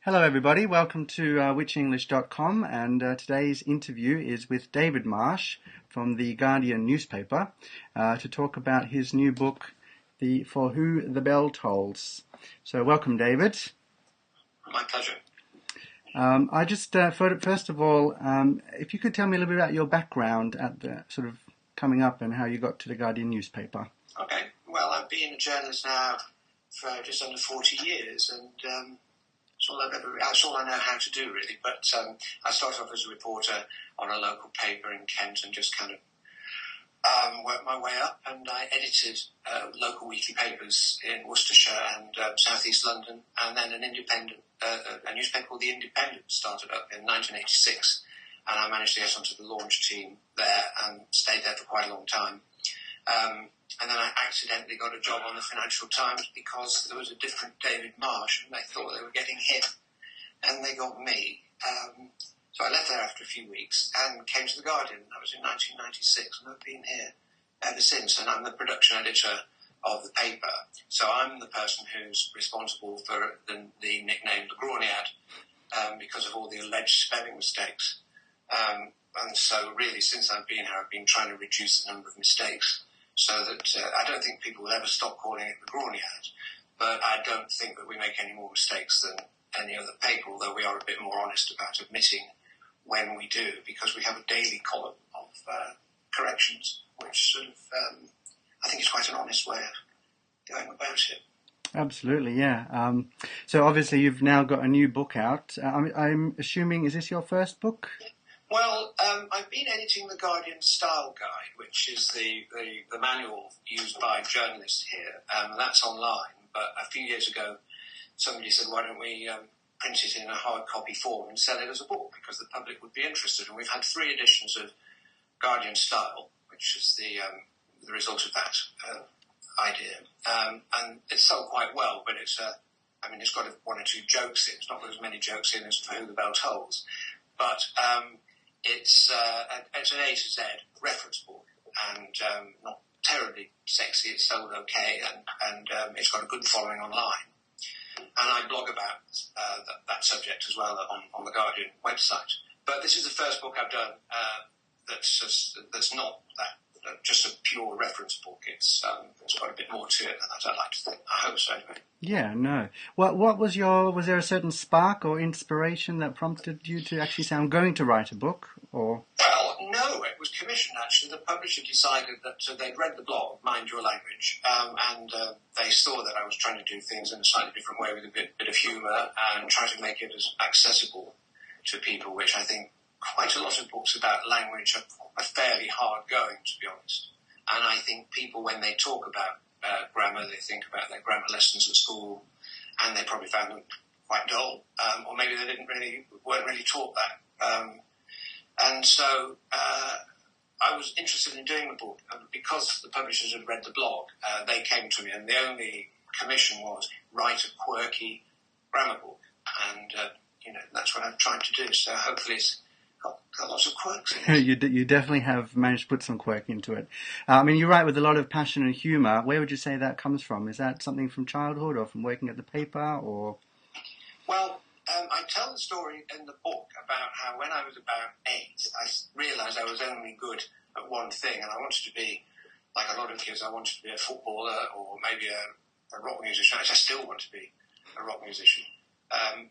Hello, everybody. Welcome to whichenglish.com. And today's interview is with David Marsh from the Guardian newspaper to talk about his new book, For Who the Bell Tolls. So, welcome, David. My pleasure. I just thought, first of all, if you could tell me a little bit about your background at the sort of coming up and how you got to the Guardian newspaper. Okay. Well, I've been a journalist now for just under 40 years, and that's all I know how to do, really. But I started off as a reporter on a local paper in Kent and just kind of worked my way up, and I edited local weekly papers in Worcestershire and South East London, and then a newspaper called The Independent started up in 1986, and I managed to get onto the launch team there and stayed there for quite a long time. And then I accidentally got a job on the Financial Times because there was a different David Marsh, and they thought they were getting him, and they got me. So I left there after a few weeks and came to the Guardian. That was in 1996, and I've been here ever since. And I'm the production editor of the paper, so I'm the person who's responsible for the nickname the Graniad because of all the alleged spelling mistakes. And so really, since I've been here, I've been trying to reduce the number of mistakes so that I don't think people will ever stop calling it the Graniad, but I don't think that we make any more mistakes than any other paper, although we are a bit more honest about admitting when we do, because we have a daily column of corrections, which sort of, I think is quite an honest way of going about it. Absolutely, yeah. So obviously you've now got a new book out. I'm assuming, is this your first book? Well, I've been editing the Guardian Style Guide, which is the manual used by journalists here. That's online, but a few years ago somebody said, why don't we print it in a hard copy form and sell it as a book, because the public would be interested. And we've had 3 editions of Guardian Style, which is the result of that idea. And it's sold quite well, but it's got 1 or 2 jokes in. It's not got as many jokes in as For Who the Bell Tolls. But it's an A to Z reference book, and not terribly sexy. It's sold okay, and it's got a good following online. And I blog about that subject as well on the Guardian website. But this is the first book I've done that's not just a pure reference book. It's got a bit more to it than that, I'd like to think. I hope so, anyway. Yeah, no. What was there a certain spark or inspiration that prompted you to actually say, I'm going to write a book? Or? Well, no, it was commissioned, actually. The publisher decided that they'd read the blog, Mind Your Language, and they saw that I was trying to do things in a slightly different way with a bit of humour and try to make it as accessible to people, which I think quite a lot of books about language are fairly hard going, to be honest. And I think people, when they talk about grammar, they think about their grammar lessons at school, and they probably found them quite dull, or maybe they weren't really taught that. And so I was interested in doing the book, and because the publishers had read the blog, they came to me, and the only commission was write a quirky grammar book, and that's what I've tried to do. So hopefully it's got lots of quirks in it. You definitely have managed to put some quirk into it. You write with a lot of passion and humour. Where would you say that comes from? Is that something from childhood or from working at the paper? Or? Well, I tell the story in the book about how when I was about 8, I realised I was only good at one thing, and I wanted to be, like a lot of kids, I wanted to be a footballer or maybe a rock musician. Actually, I still want to be a rock musician.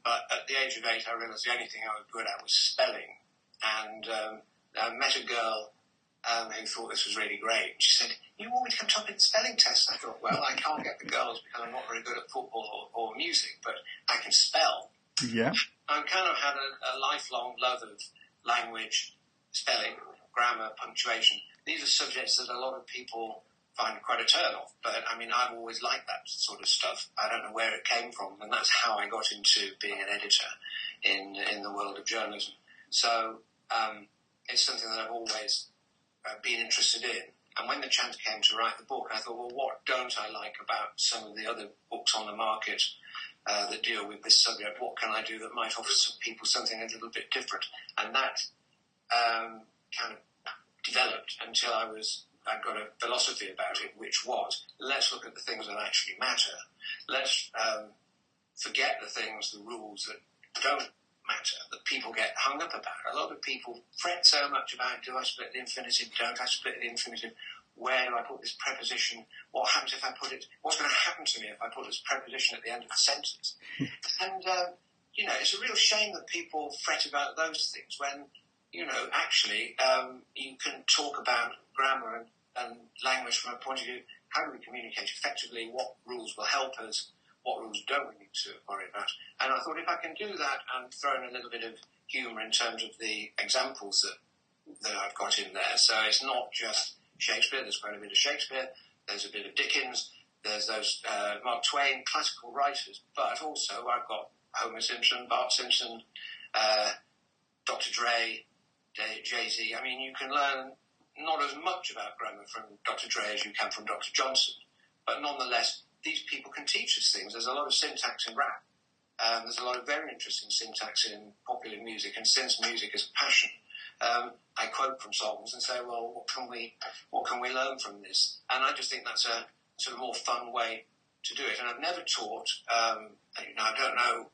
But at the age of 8, I realised the only thing I was good at was spelling. And I met a girl who thought this was really great. She said, you want me to come top in the spelling test? I thought, well, I can't get the girls because I'm not very good at football or music, but I can spell. Yeah. I've kind of had a lifelong love of language, spelling, grammar, punctuation. These are subjects that a lot of people find quite a turn off, but I've always liked that sort of stuff. I don't know where it came from, and that's how I got into being an editor in the world of journalism. So it's something that I've always been interested in. And when the chance came to write the book, I thought, well, what don't I like about some of the other books on the market that deal with this subject? What can I do that might offer some people something a little bit different? And that kind of developed until I got a philosophy about it, which was, let's look at the things that actually matter. Let's forget the rules that don't matter, that people get hung up about. A lot of people fret so much about, do I split the infinitive, don't I split the infinitive, where do I put this preposition, what happens if I put it, what's going to happen to me if I put this preposition at the end of the sentence? And, it's a real shame that people fret about those things when, actually you can talk about grammar and language from a point of view, how do we communicate effectively, what rules will help us, what rules don't we need to worry about. And I thought if I can do that and throw in a little bit of humour in terms of the examples that I've got in there. So it's not just Shakespeare, there's quite a bit of Shakespeare, there's a bit of Dickens, there's those Mark Twain, classical writers, but also I've got Homer Simpson, Bart Simpson, Dr. Dre, Jay-Z. I mean, you can learn not as much about grammar from Dr. Dre as you can from Dr. Johnson, but nonetheless, these people can teach us things. There's a lot of syntax in rap. There's a lot of very interesting syntax in popular music, and since music is a passion, I quote from songs and say, well, what can we learn from this? And I just think that's a sort of more fun way to do it. And I've never taught, I don't know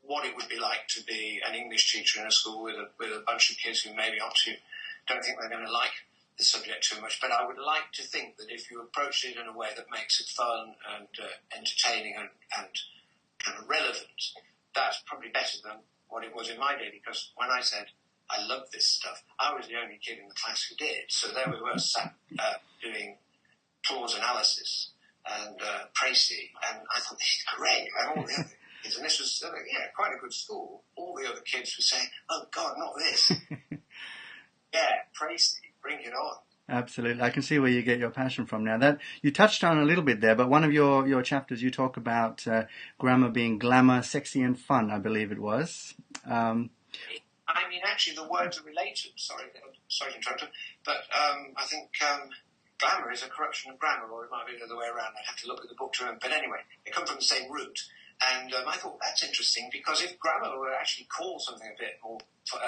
what it would be like to be an English teacher in a school with a bunch of kids who maybe don't think they're going to like the subject too much, but I would like to think that if you approach it in a way that makes it fun and entertaining and kind of relevant, that's probably better than what it was in my day, because when I said I love this stuff, I was the only kid in the class who did. So there we were sat doing clause analysis and précis, and I thought, this is great. And all the other kids, and this was quite a good school. All the other kids were saying, oh God, not this. Yeah, précis, bring it on. Absolutely. I can see where you get your passion from now. That you touched on a little bit there, but one of your chapters you talk about grammar being glamour, sexy and fun, I believe it was. I mean, actually, the words are related. Sorry to interrupt you. But I think glamour is a corruption of grammar, or it might be the other way around. I'd have to look at the book to remember. But anyway, they come from the same root. And I thought that's interesting, because if grammar were actually called something a bit more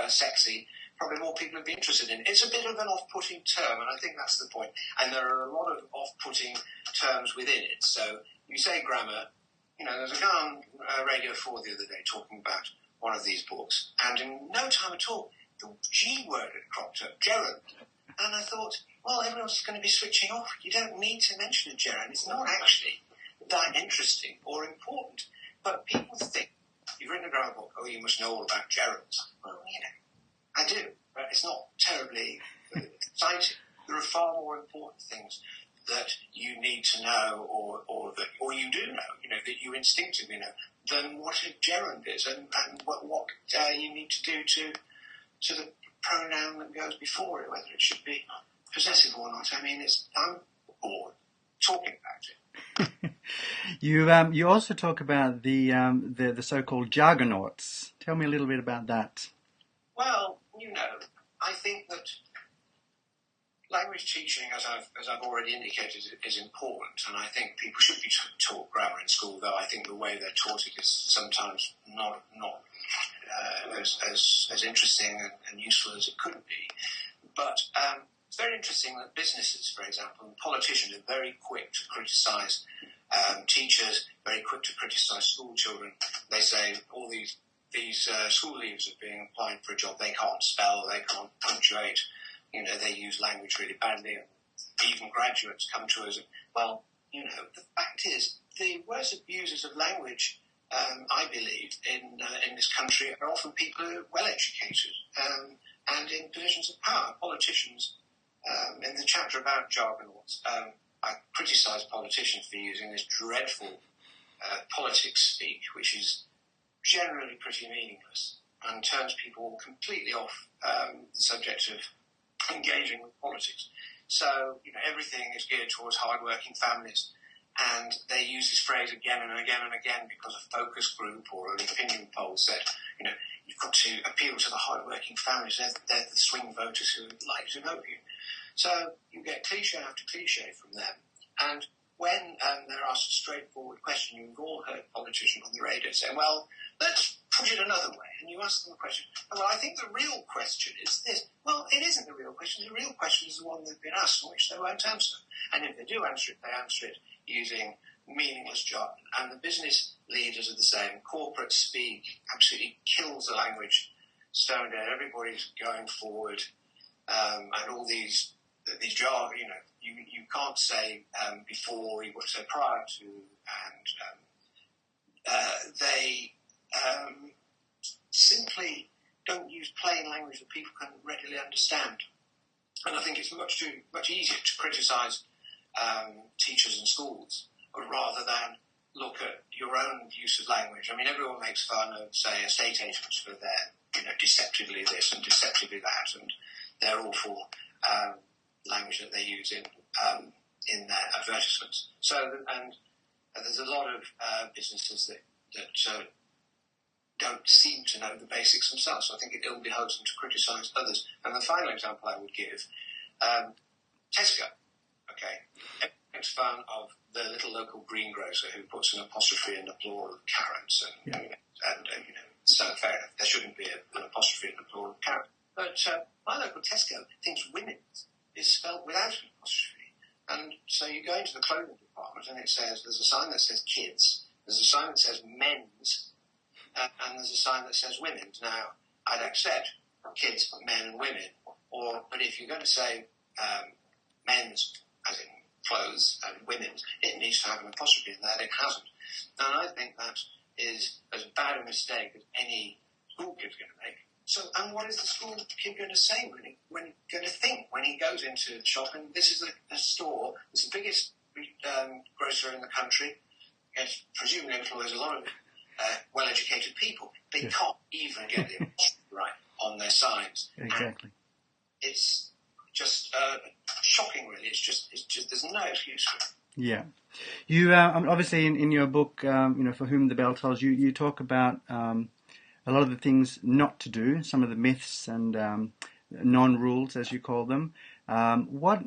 sexy, probably more people would be interested in it. It's a bit of an off-putting term, and I think that's the point. And there are a lot of off-putting terms within it. So you say grammar, there was a guy on Radio 4 the other day talking about one of these books, and in no time at all, the G word had cropped up, gerund. And I thought, well, everyone's going to be switching off. You don't need to mention a gerund. It's not actually that interesting or important. But people think, you've written a grammar book, oh, you must know all about gerunds. Well, I do, but it's not terribly exciting. There are far more important things that you need to know, or you do know, that you instinctively know, than what a gerund is, and what you need to do to the pronoun that goes before it, whether it should be possessive or not. I mean, I'm bored talking about it. You also talk about the so-called jargonauts. Tell me a little bit about that. Well, I think that language teaching, as I've already indicated, is important, and I think people should be taught grammar in school. Though I think the way they're taught it is sometimes not as interesting and useful as it could be. But it's very interesting that businesses, for example, and politicians are very quick to criticise teachers, very quick to criticise school children. They say all these school leavers are being applied for a job. They can't spell, they can't punctuate. They use language really badly. And even graduates come to us. Well, the fact is, the worst abusers of language, I believe, in this country are often people who are well educated and in positions of power. Politicians. In the chapter about jargonauts, I criticise politicians for using this dreadful politics speak, which is generally pretty meaningless and turns people completely off the subject of engaging with politics. So, everything is geared towards hard-working families, and they use this phrase again and again and again because a focus group or an opinion poll said, you've got to appeal to the hard-working families. They're the swing voters who would like to vote you. So you get cliche after cliche from them. And when they're asked a straightforward question, you've all heard politicians on the radio saying, well, let's put it another way. And you ask them a question, well, I think the real question is this. Well, it isn't the real question. The real question is the one they've been asked, and which they won't answer. And if they do answer it, they answer it using meaningless jargon. And the business leaders are the same. Corporate speak absolutely kills the language. Stone dead. Everybody's going forward, and all these jargon. You can't say before. You've got to say prior to, and they simply don't use plain language that people can readily understand. And I think it's much easier to criticise teachers and schools rather than look at your own use of language. I mean, everyone makes fun of, say, estate agents for their, deceptively this and deceptively that, and their awful language that they use in their advertisements. So, and there's a lot of businesses that don't seem to know the basics themselves. So I think it ill behoves them to criticise others. And the final example I would give, Tesco. Okay, everyone makes fun of the little local greengrocer who puts an apostrophe in the plural of carrots, and so fair enough. There shouldn't be an apostrophe in the plural of carrots. But my local Tesco thinks women's is spelled without an apostrophe, and so you go into the clothing department and it says there's a sign that says kids, there's a sign that says men's, and there's a sign that says women's. Now, I'd accept kids, men and women, but if you're going to say men's, as in clothes, and women's, it needs to have an apostrophe in there. It hasn't. And I think that is as bad a mistake as any school kid's going to make. So, and what is the school kid going to say when he's going to think when he goes into the shop? And this is a store, it's the biggest grocer in the country. It presumably employs a lot of well-educated people. They can't even get the apostrophe right on their signs. Exactly. And it's just shocking, really. It's just there's no excuse for it. Yeah. You obviously in your book, For Whom the Bell Tolls, you talk about a lot of the things not to do, some of the myths and non-rules, as you call them. What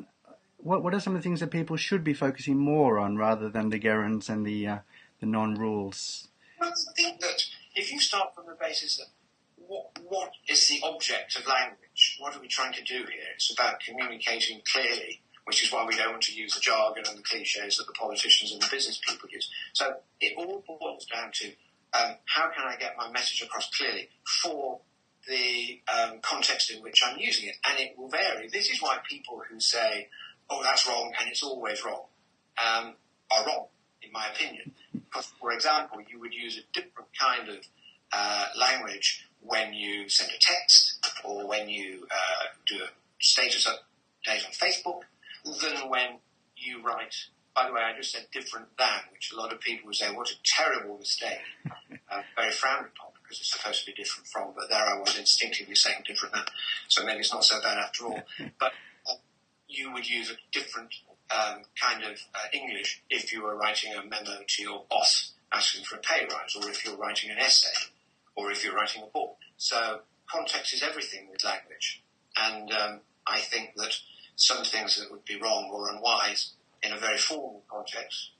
are some of the things that people should be focusing more on rather than the gerunds and the non-rules? Well, I think that if you start from the basis of what is the object of language, what are we trying to do here? It's about communicating clearly, which is why we don't want to use the jargon and the cliches that the politicians and the business people use. So it all boils down to how can I get my message across clearly for the context in which I'm using it? And it will vary. This is why people who say, oh, that's wrong and it's always wrong, are wrong, in my opinion. Because, for example, you would use a different kind of language when you send a text or when you do a status update on Facebook than when you write. By the way, I just said different than, which a lot of people would say, what a terrible mistake. Very frowned upon because it's supposed to be different from, but there I was instinctively saying different than. So maybe it's not so bad after all. But you would use a different kind of English if you were writing a memo to your boss asking for a pay rise, or if you're writing an essay, or if you're writing a book. So context is everything with language. And I think that some things that would be wrong or unwise in a very formal context,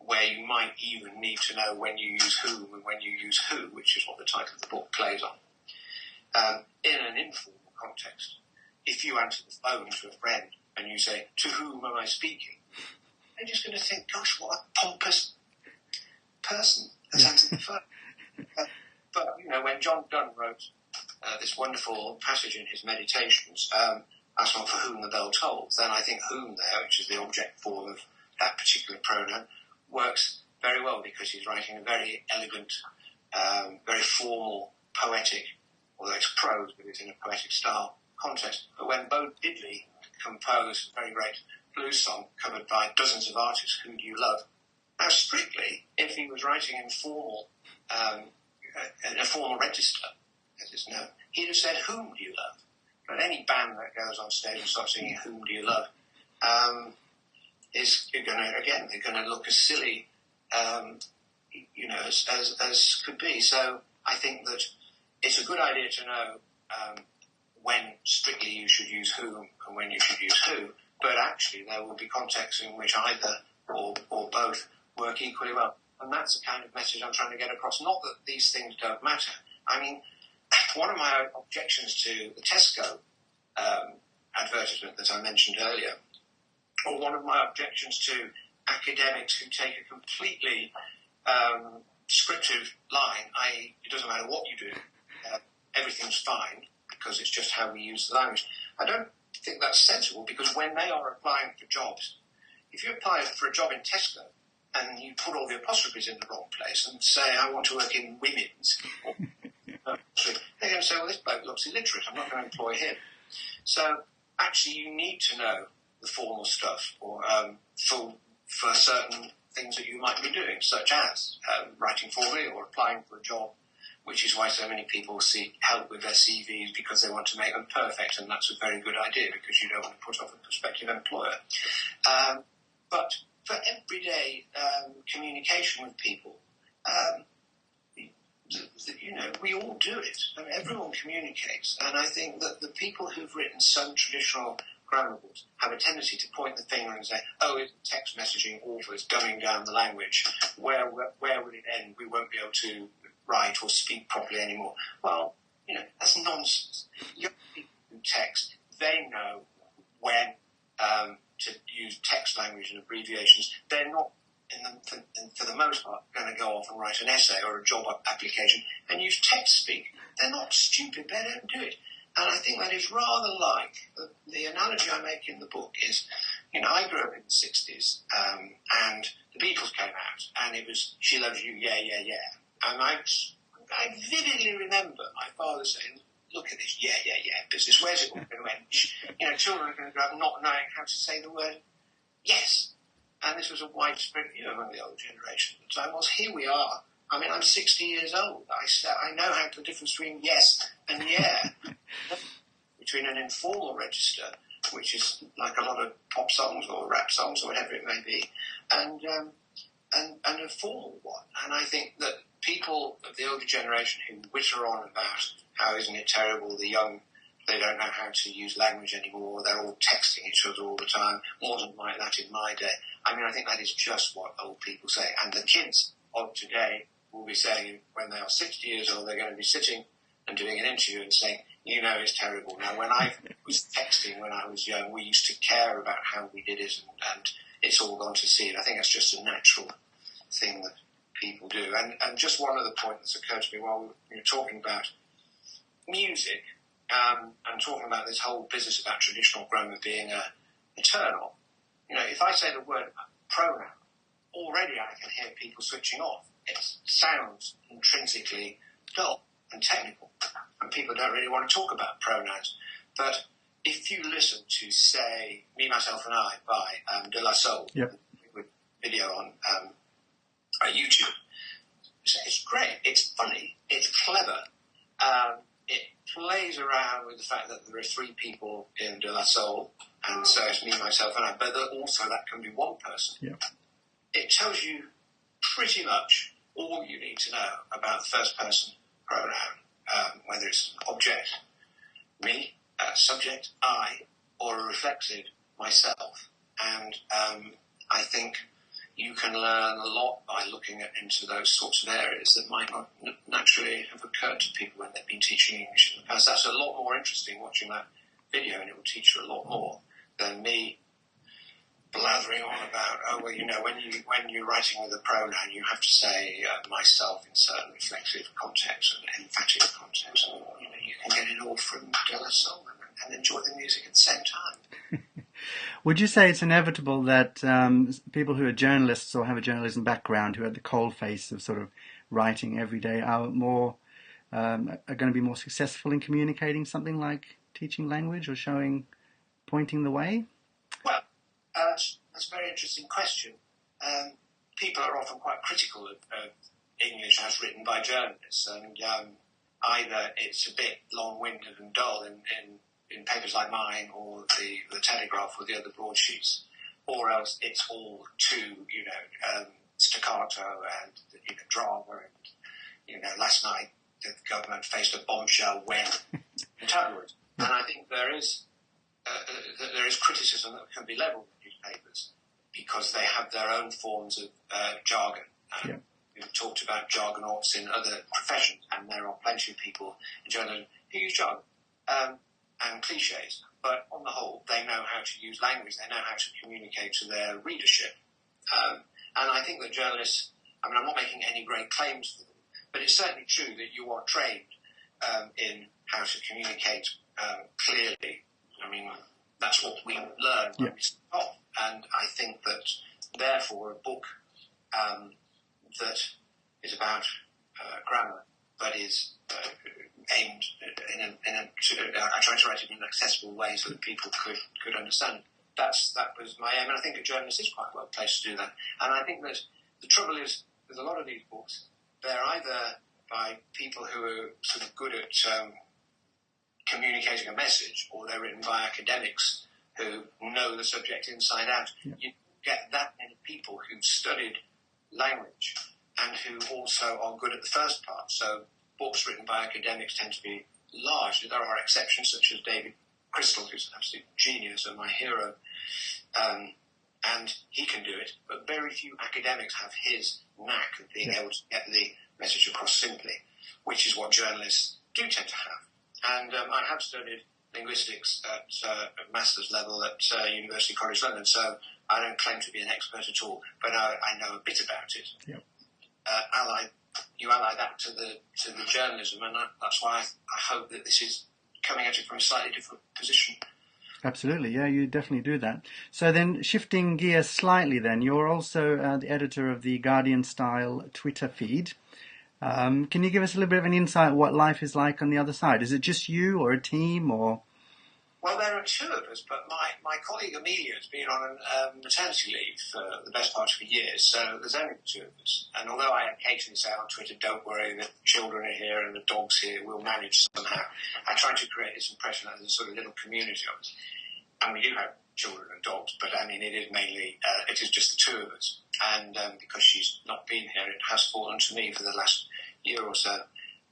where you might even need to know when you use whom and when you use who, which is what the title of the book plays on. In an informal context, if you answer the phone to a friend and you say, to whom am I speaking? They're just going to think, gosh, what a pompous person has answered the phone. But, when John Donne wrote this wonderful passage in his Meditations, that's not for whom the bell tolls, then I think whom there, which is the object form of that particular pronoun, works very well because he's writing a very elegant, very formal, poetic, although it's prose, but it's in a poetic style context. But when Bo Diddley composed a very great blues song covered by dozens of artists, Who Do You Love? Now, strictly, if he was writing in a formal register, as it's known, he'd have said, whom do you love? But any band that goes on stage and starts singing, whom do you love, they're going to look as silly, as could be. So I think that it's a good idea to know when strictly you should use whom and when you should use who, but actually there will be contexts in which either or both work equally well. And that's the kind of message I'm trying to get across. Not that these things don't matter. I mean, one of my objections to the Tesco advertisement that I mentioned earlier, or one of my objections to academics who take a completely descriptive line, i.e. it doesn't matter what you do, everything's fine, because it's just how we use the language. I don't think that's sensible, because when they are applying for jobs, if you apply for a job in Tesco and you put all the apostrophes in the wrong place and say, I want to work in women's, they're going to say, well, this bloke looks illiterate, I'm not going to employ him. So actually you need to know the formal stuff or for certain things that you might be doing, such as writing formally or applying for a job, which is why so many people seek help with their CVs, because they want to make them perfect, and that's a very good idea because you don't want to put off a prospective employer. But for everyday communication with people, we all do it. I mean, everyone communicates, and I think that the people who've written some traditional grammar books have a tendency to point the finger and say, oh, it's text messaging awful, it's dumbing down the language. Where will it end? We won't be able to write or speak properly anymore. Well, that's nonsense. Young people who text, they know when to use text language and abbreviations. They're not, for the most part, going to go off and write an essay or a job application and use text speak. They're not stupid, they don't do it. And I think that is rather like the analogy I make in the book is, I grew up in the 60s and the Beatles came out and it was She Loves You, Yeah, Yeah, Yeah. And I vividly remember my father saying, look at this, yeah, yeah, yeah business, where's it all going to end? Children are going to grow up not knowing how to say the word yes. And this was a widespread view among the older generation at the time. Well, here we are. I mean, I'm 60 years old. I know how the difference between yes and yeah, between an informal register, which is like a lot of pop songs or rap songs or whatever it may be, and a formal one. And I think that people of the older generation who witter on about how isn't it terrible, the young, they don't know how to use language anymore, they're all texting each other all the time, wasn't like that in my day. I mean, I think that is just what old people say. And the kids of today will be saying, when they are 60 years old, they're going to be sitting and doing an interview and saying, it's terrible. Now, when I was texting when I was young, we used to care about how we did it, and it's all gone to seed. I think that's just a natural thing that people do. And just one other point that's occurred to me while we were talking about music, and talking about this whole business about traditional grammar being a turn-off. If I say the word pronoun, already I can hear people switching off. It sounds intrinsically dull and technical, and people don't really want to talk about pronouns. But if you listen to, say, Me, Myself and I by De La Soul, yep, with video on YouTube, it's great, it's funny, it's clever, it plays around with the fact that there are three people in De La Soul, and so it's me, myself and I, but also that can be one person. Yep. It tells you pretty much all you need to know about the first person pronoun, whether it's an object, me, subject, I, or a reflexive, myself. And I think you can learn a lot by looking into those sorts of areas that might not naturally have occurred to people when they've been teaching English in the past. That's a lot more interesting watching that video, and it will teach you a lot more than me blathering on about, when you're writing with a pronoun, you have to say myself in certain reflexive contexts and emphatic contexts. And, you can get it all from De La Soul and enjoy the music at the same time. Would you say it's inevitable that people who are journalists or have a journalism background, who are at the coalface of sort of writing every day, are going to be more successful in communicating something like teaching language or pointing the way? Well, that's a very interesting question. People are often quite critical of English as written by journalists, and either it's a bit long-winded and dull in papers like mine or the Telegraph or the other broadsheets, or else it's all too, staccato and drama. And last night the government faced a bombshell when in tabloids, and I think there is criticism that can be levelled at newspapers because they have their own forms of jargon. We've talked about jargonauts in other professions, and there are plenty of people in journalism who use jargon and cliches, but on the whole, they know how to use language, they know how to communicate to their readership, And I think that journalists, I mean, I'm not making any great claims for them, but it's certainly true that you are trained in how to communicate clearly. I mean, that's what we learn when we start. And I think that, therefore, a book that is about grammar, but is aimed I tried to write it in an accessible way so that people could understand it. That was my aim, and I think a journalist is quite well placed to do that. And I think that the trouble is, with a lot of these books, they're either by people who are sort of good at communicating a message, or they're written by academics who know the subject inside out. Yeah. You get that many people who've studied language and who also are good at the first part. So books written by academics tend to be large. There are exceptions, such as David Crystal, who's an absolute genius and my hero, and he can do it. But very few academics have his knack of being able to get the message across simply, which is what journalists do tend to have. And I have studied linguistics at master's level at University College London, so I don't claim to be an expert at all, but I know a bit about it. Yep. You ally that to the journalism, and that's why I hope that this is coming at it from a slightly different position. Absolutely, yeah, you definitely do that. So then, shifting gears slightly then, you're also the editor of the Guardian-style Twitter feed. Can you give us a little bit of an insight what life is like on the other side? Is it just you or a team, or...? Well, there are two of us, but my colleague Amelia has been on maternity leave for the best part of a year, so there's only the two of us. And although I occasionally say on Twitter, don't worry, the children are here and the dog's here, we'll manage somehow, I try to create this impression that there's a sort of little community of us. And we do have children and dogs, but I mean, it is mainly, it is just the two of us. And because she's not been here, it has fallen to me for the last year or so.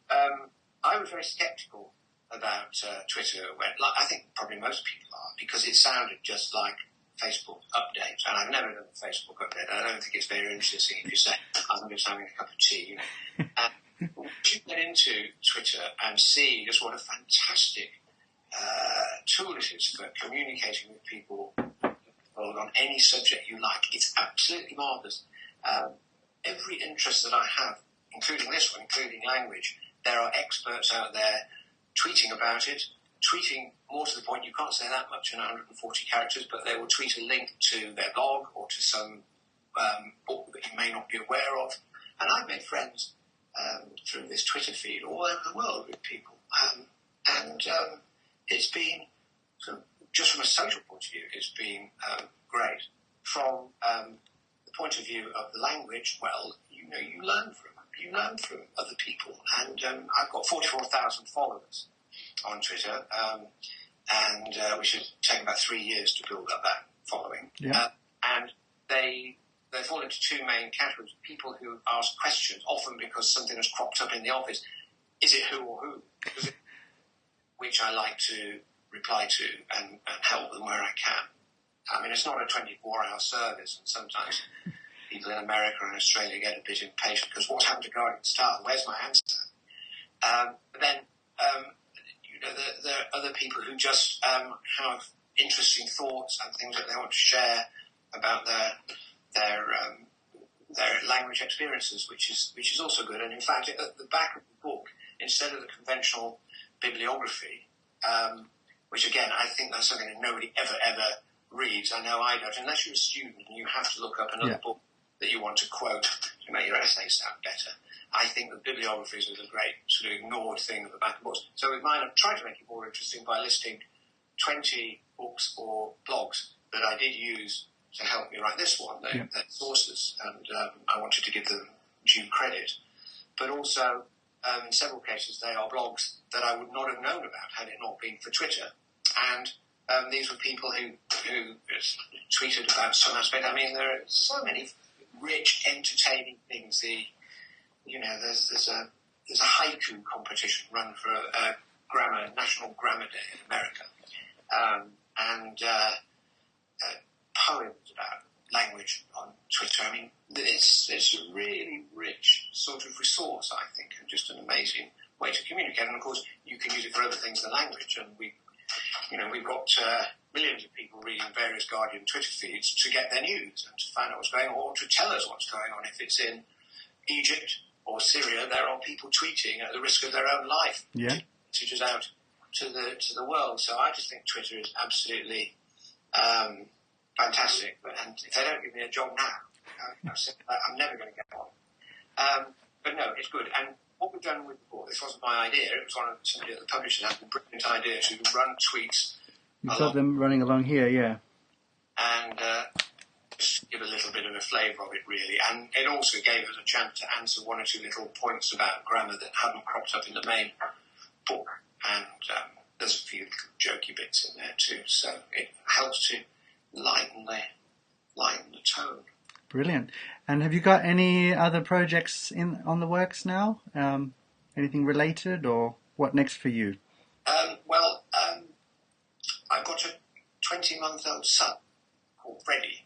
I was very sceptical about Twitter, when, like, I think probably most people are, because it sounded just like Facebook update, and I've never done a Facebook update. I don't think it's very interesting if you say, I'm just having a cup of tea. And once you get into Twitter and see just what a fantastic tool it is for communicating with people on any subject you like, it's absolutely marvellous. Every interest that I have, including this one, including language, there are experts out there tweeting about it, tweeting more to the point, you can't say that much in 140 characters, but they will tweet a link to their blog or to some book that you may not be aware of. And I've made friends through this Twitter feed all over the world with people. And it's been, sort of, just from a social point of view, it's been great. From the point of view of the language, well, you learn from other people. And I've got 44,000 followers on Twitter, and which has taken about 3 years to build up that following. Yeah. And they fall into two main categories. People who ask questions, often because something has cropped up in the office. Is it who or who? Which I like to reply to and help them where I can. I mean, it's not a 24-hour service, and sometimes people in America and Australia get a bit impatient because what's happened to Guardian Star? Where's my answer? But then, there are other people who just have interesting thoughts and things that they want to share about their language experiences, which is also good. And in fact, at the back of the book, instead of the conventional bibliography, which again, I think that's something that nobody ever reads. I know I don't, unless you're a student and you have to look up another book that you want to quote to make your essay sound better. I think the bibliographies is a great sort of ignored thing at the back of books. So with mine, I've tried to make it more interesting by listing 20 books or blogs that I did use to help me write this one. They're sources, and I wanted to give them due credit. But also, in several cases, they are blogs that I would not have known about had it not been for Twitter. And these were people who tweeted about some aspect. I mean, there are so many rich, entertaining things. There's a haiku competition run for a National Grammar Day in America, and poems about language on Twitter. I mean, it's a really rich sort of resource, I think, and just an amazing way to communicate. And of course, you can use it for other things than language. And we've got millions of people reading various Guardian Twitter feeds to get their news and to find out what's going on, or to tell us what's going on. If it's in Egypt or Syria, there are people tweeting at the risk of their own life, messages out to the world. So I just think Twitter is absolutely fantastic. And if they don't give me a job now, I'm never going to get one. But no, it's good. And what we've done with the book, this wasn't my idea, it was one of somebody at the publisher had the brilliant idea to run tweets. You've got them running along here, yeah. And just give a little bit of a flavour of it, really. And it also gave us a chance to answer one or two little points about grammar that hadn't cropped up in the main book. And there's a few little jokey bits in there too. So it helps to lighten the tone. Brilliant. And have you got any other projects on the works now? Anything related, or what next for you? I've got a 20-month-old son called Freddie,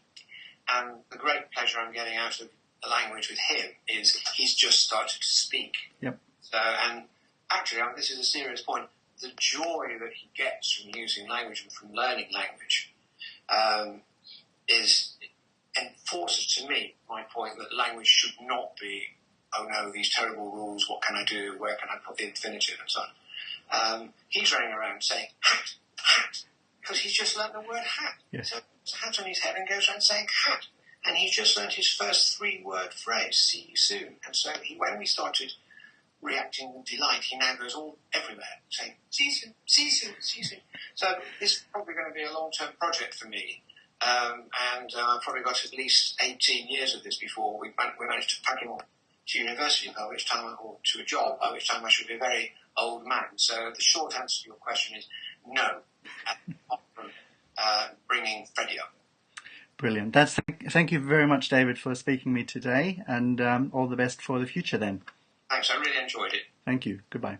and the great pleasure I'm getting out of the language with him is he's just started to speak. Yep. So, and actually, this is a serious point, the joy that he gets from using language and from learning language enforces to me my point that language should not be, oh no, these terrible rules, what can I do, where can I put the infinitive and so on. He's running around saying, hat, hat, because he's just learned the word hat. Yes. So it's a hat on his head and goes around saying hat. And he's just learned his first 3-word phrase, see you soon. And so when we started reacting with delight, he now goes all everywhere saying, see you soon, see you soon, see you soon. So this is probably going to be a long-term project for me. And I've probably got at least 18 years of this before we managed to pack him off to university, by which time, or to a job, by which time I should be a very old man. So the short answer to your question is no. Bringing Freddie up. Brilliant. Thank you very much, David, for speaking to me today, and all the best for the future then. Thanks, I really enjoyed it. Thank you. Goodbye.